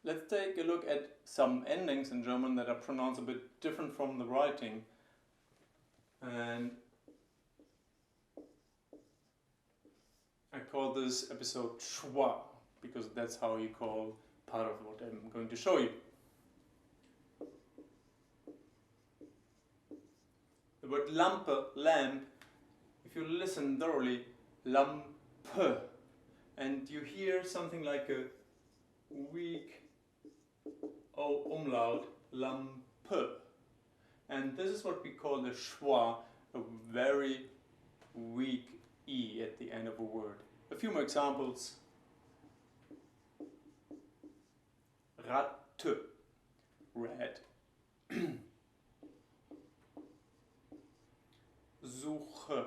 Let's take a look at some endings in German that are pronounced a bit different from the writing. And I call this episode Schwa, because that's how you call part of what I'm going to show you. The word Lampe, lamp, if you listen thoroughly, Lampe, and you hear something like a weak O umlaut, Lampe. And this is what we call the Schwa, a very weak E at the end of a word. A few more examples. Ratte, red. Suche,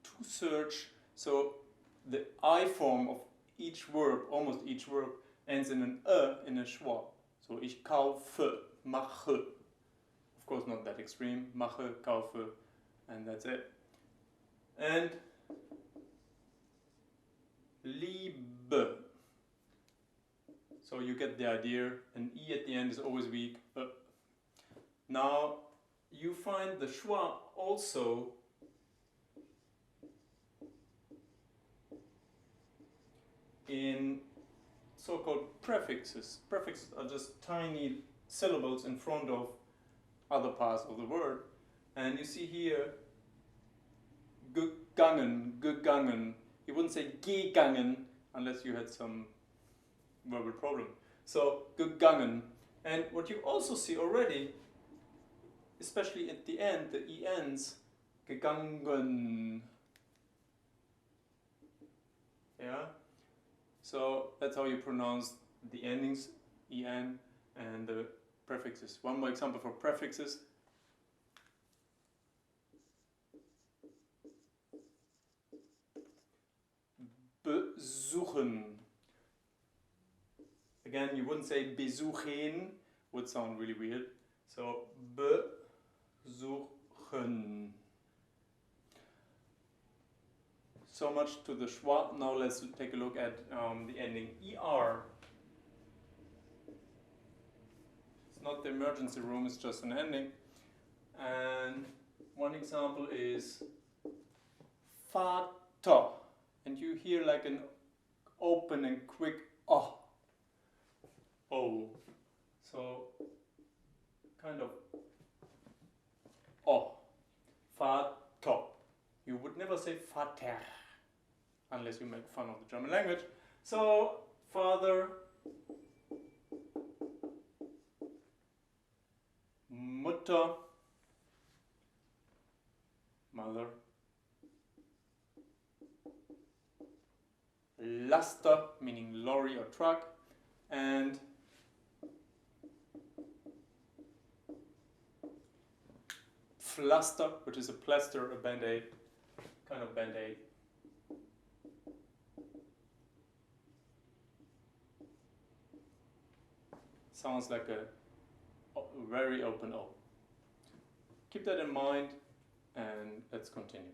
to search. So the I form of each verb, almost each verb, ends in an in a Schwa. So ich kaufe, mache. Of course not that extreme. Mache, kaufe, and that's it. And Liebe. So you get the idea. An E at the end is always weak. Now you find the Schwa also in so-called prefixes. Prefixes are just tiny syllables in front of other parts of the word. And you see here, gegangen, gegangen. You wouldn't say gegangen unless you had some verbal problem. So, gegangen. And what you also see already, especially at the end, the E ends, gegangen. Yeah? So that's how you pronounce the endings, en, and the prefixes. One more example for prefixes. Besuchen. Again, you wouldn't say besuchen, would sound really weird. So besuchen. So much to the Schwa. Now let's take a look at the ending ER. It's not the emergency room, it's just an ending. And one example is Vater. And you hear like an open and quick oh. Oh. So kind of oh. Vater. You would never say Vater unless you make fun of the German language. So, father, Mutter, mother, Laster, meaning lorry or truck, and Pflaster, which is a plaster, a band-aid, kind of band-aid. Sounds like a very open O. Keep that in mind and let's continue.